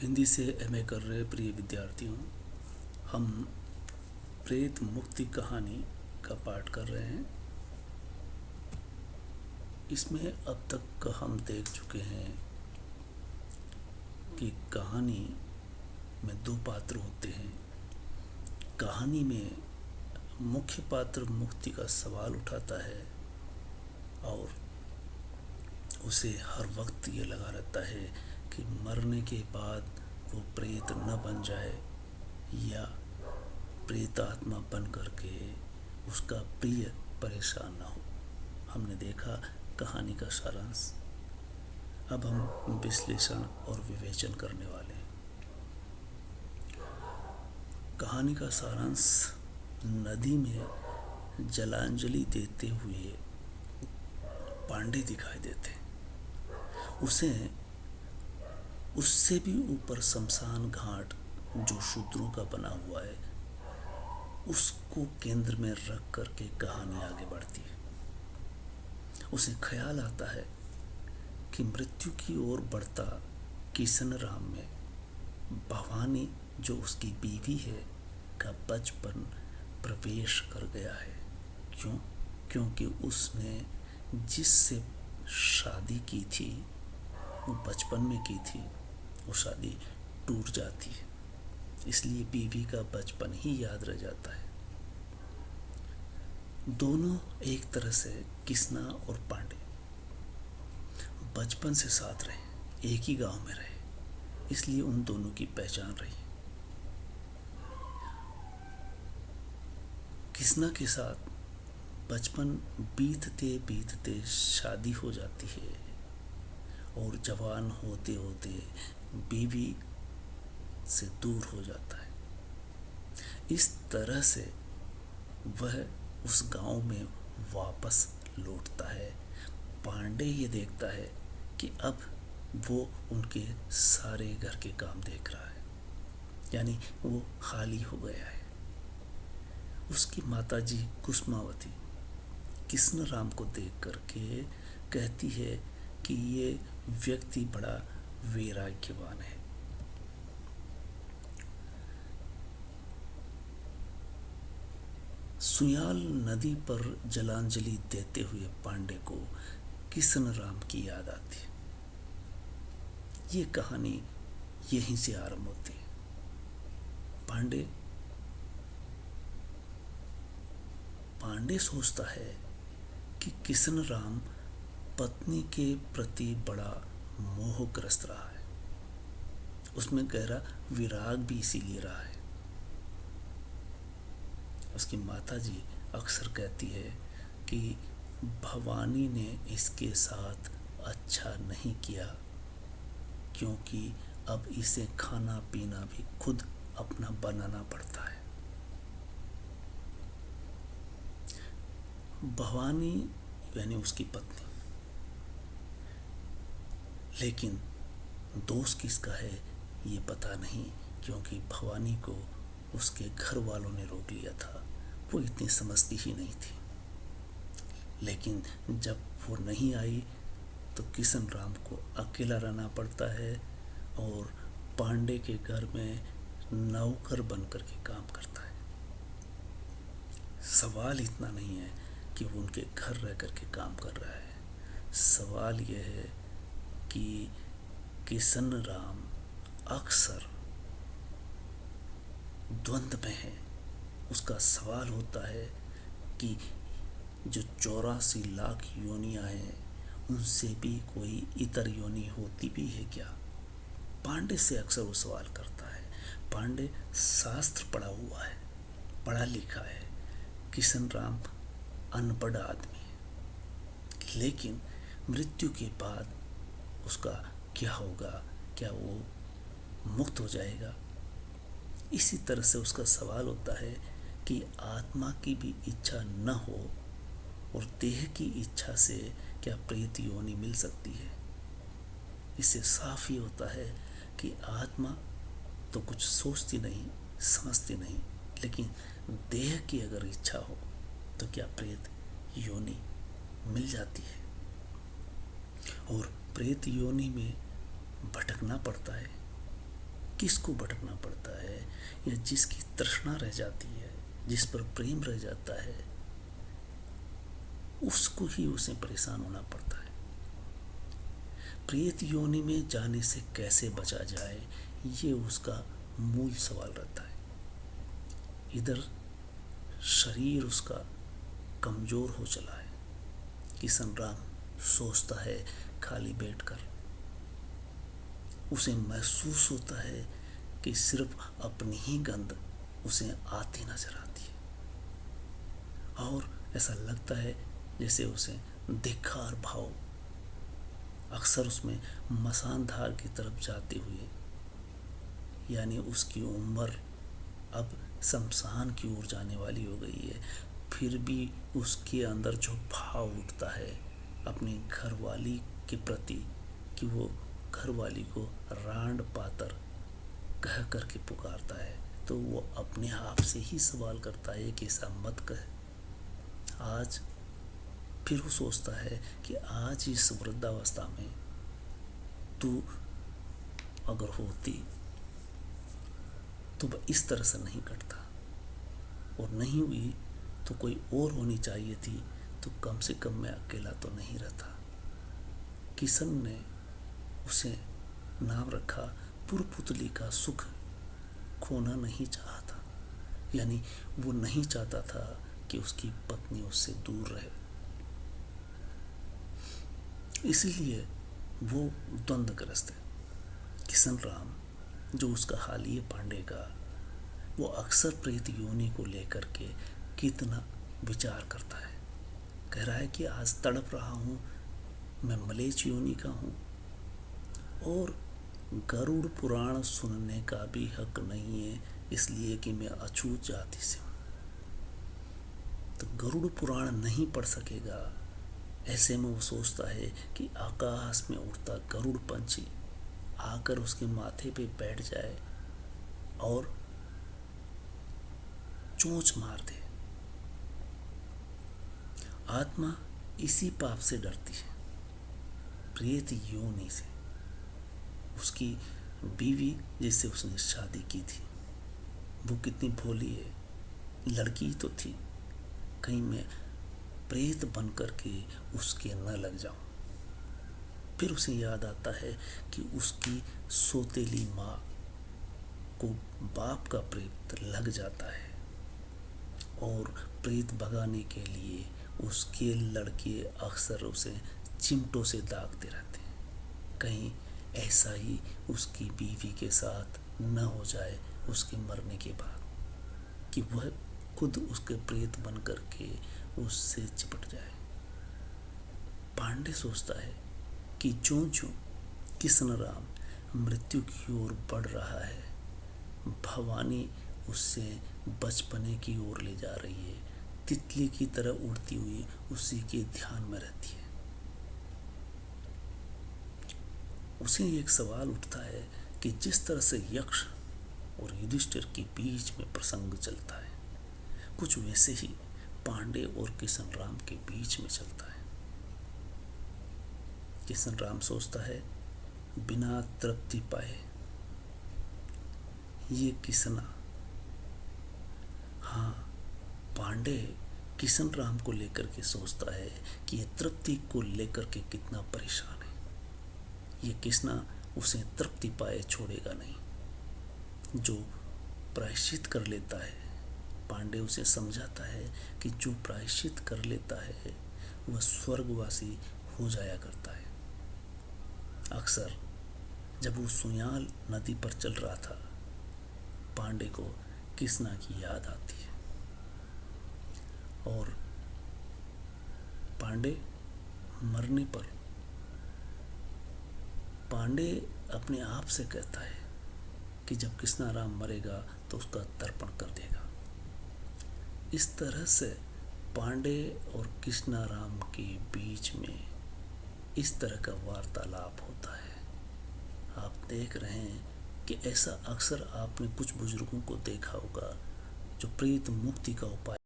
हिंदी से एमए कर रहे प्रिय विद्यार्थियों, हम प्रेत मुक्ति कहानी का पाठ कर रहे हैं। इसमें अब तक हम देख चुके हैं कि कहानी में दो पात्र होते हैं। कहानी में मुख्य पात्र मुक्ति का सवाल उठाता है और उसे हर वक्त ये लगा रहता है कि मरने के बाद वो प्रेत न बन जाए या प्रेत आत्मा बन करके उसका प्रिय परेशान न हो। हमने देखा कहानी का सारांश। अब हम विश्लेषण और विवेचन करने वाले हैं। कहानी का सारांश: नदी में जलांजलि देते हुए पांडे दिखाई देते। उसे उससे भी ऊपर शमशान घाट जो शूद्रों का बना हुआ है, उसको केंद्र में रख करके कहानी आगे बढ़ती है। उसे ख्याल आता है कि मृत्यु की ओर बढ़ता किशन राम में भवानी जो उसकी बीवी है का बचपन प्रवेश कर गया है। क्यों? क्योंकि उसने जिससे शादी की थी वो बचपन में की थी, वो शादी टूट जाती है, इसलिए बीवी का बचपन ही याद रह जाता है। दोनों एक तरह से किसना और पांडे बचपन से साथ रहे, एक ही गांव में रहे, इसलिए उन दोनों की पहचान रही। किसना के साथ बचपन बीतते बीतते शादी हो जाती है और जवान होते होते बीवी से दूर हो जाता है। इस तरह से वह उस गांव में वापस लौटता है। पांडे ये देखता है कि अब वो उनके सारे घर के काम देख रहा है, यानी वो खाली हो गया है। उसकी माताजी कुसुमावती किशन राम को देख करके कहती है कि ये व्यक्ति बड़ा वैराग्यवान है। सुयाल नदी पर जलांजलि देते हुए पांडे को किशन राम की याद आती है। ये कहानी यहीं से आरंभ होती है। पांडे सोचता है कि किशन राम पत्नी के प्रति बड़ा मोहग्रस्त रहा है, उसमें गहरा विराग भी इसीलिए रहा है। उसकी माताजी अक्सर कहती है कि भवानी ने इसके साथ अच्छा नहीं किया, क्योंकि अब इसे खाना पीना भी खुद अपना बनाना पड़ता है। भवानी यानी उसकी पत्नी, लेकिन दोष किसका है ये पता नहीं, क्योंकि भवानी को उसके घर वालों ने रोक लिया था। वो इतनी समझती ही नहीं थी। लेकिन जब वो नहीं आई तो किशन राम को अकेला रहना पड़ता है और पांडे के घर में नौकर बनकर के काम करता है। सवाल इतना नहीं है कि वो उनके घर रह कर के काम कर रहा है, सवाल यह है कि किशन राम अक्सर द्वंद्व में है। उसका सवाल होता है कि जो 84 लाख योनियां हैं उनसे भी कोई इतर योनि होती भी है क्या? पांडे से अक्सर वो सवाल करता है। पांडे शास्त्र पढ़ा हुआ है, पढ़ा लिखा है। किशन राम अनपढ़ आदमी है, लेकिन मृत्यु के बाद उसका क्या होगा? क्या वो मुक्त हो जाएगा? इसी तरह से उसका सवाल होता है कि आत्मा की भी इच्छा न हो और देह की इच्छा से क्या प्रेत योनि मिल सकती है? इससे साफ ही होता है कि आत्मा तो कुछ सोचती नहीं, समझती नहीं, लेकिन देह की अगर इच्छा हो तो क्या प्रेत योनि मिल जाती है? और प्रेत योनि में भटकना पड़ता है। किसको भटकना पड़ता है, या जिसकी तृष्णा रह जाती है, जिस पर प्रेम रह जाता है, उसको ही उसे परेशान होना पड़ता है। प्रेत योनि में जाने से कैसे बचा जाए, ये उसका मूल सवाल रहता है। इधर शरीर उसका कमजोर हो चला है। किशन राम सोचता है खाली बैठकर। उसे महसूस होता है कि सिर्फ अपनी ही गंध उसे आती नजर आती है, और ऐसा लगता है जैसे उसे धिक्कार भाव अक्सर उसमें मसान धार की तरफ जाते हुए, यानी उसकी उम्र अब शमशान की ओर जाने वाली हो गई है, फिर भी उसके अंदर जो भाव उठता है अपनी घरवाली के प्रति, कि वो घरवाली को रांड पातर कह करके पुकारता है, तो वो अपने आप से ही सवाल करता है कि ऐसा मत कह। आज फिर वो सोचता है कि आज इस वृद्धावस्था में तू अगर होती तो वह इस तरह से नहीं कटता, और नहीं हुई तो कोई और होनी चाहिए थी, तो कम से कम मैं अकेला तो नहीं रहता। किशन ने उसे नाम रखा पुरपुतली का सुख खोना नहीं चाहा था, यानी वो नहीं चाहता था कि उसकी पत्नी उससे दूर रहे, इसीलिए वो द्वंद्वग्रस्त है। किशन राम, जो उसका हालिया पांडे का, वो अक्सर प्रेत योनि को लेकर के कितना विचार करता है। कह रहा है कि आज तड़प रहा हूँ, मैं मलेच्छ योनि का हूँ, और गरुड़ पुराण सुनने का भी हक नहीं है, इसलिए कि मैं अछूत जाति से हूँ। तो गरुड़ पुराण नहीं पढ़ सकेगा। ऐसे में वो सोचता है कि आकाश में उड़ता गरुड़ पंछी आकर उसके माथे पे बैठ जाए और चोंच मार दे। आत्मा इसी पाप से डरती है, प्रेत योनि से। उसकी बीवी जिससे उसने शादी की थी, वो कितनी भोली है, लड़की तो थी, कहीं मैं प्रेत बन करके उसके न लग जाऊं। फिर उसे याद आता है कि उसकी सौतेली माँ को बाप का प्रेत लग जाता है, और प्रेत भगाने के लिए उसके लड़के अक्सर उसे चिमटों से दागते रहते हैं। कहीं ऐसा ही उसकी बीवी के साथ न हो जाए उसके मरने के बाद, कि वह खुद उसके प्रेत बन करके उससे चिपट जाए। पांडे सोचता है कि ज्यों-ज्यों किशन राम मृत्यु की ओर बढ़ रहा है, भवानी उससे बचपने की ओर ले जा रही है, तितली की तरह उड़ती हुई उसी के ध्यान में रहती है। उसे एक सवाल उठता है कि जिस तरह से यक्ष और युधिष्ठिर के बीच में प्रसंग चलता है, कुछ वैसे ही पांडे और किशन राम के बीच में चलता है। किशन राम सोचता है, बिना तृप्ति पाए ये किसना। हाँ, पांडे किशन राम को लेकर के सोचता है कि ये तृप्ति को लेकर के कितना परेशान है। ये किसना उसे तृप्ति पाए छोड़ेगा नहीं। जो प्रायश्चित कर लेता है, पांडे उसे समझाता है कि जो प्रायश्चित कर लेता है वह स्वर्गवासी हो जाया करता है। अक्सर जब वो सुयाल नदी पर चल रहा था, पांडे को किसना की याद आती है, और पांडे मरने पर पांडे अपने आप से कहता है कि जब कृष्णाराम मरेगा तो उसका तर्पण कर देगा। इस तरह से पांडे और कृष्णाराम के बीच में इस तरह का वार्तालाप होता है। आप देख रहे हैं कि ऐसा अक्सर आपने कुछ बुजुर्गों को देखा होगा जो प्रेत मुक्ति का उपाय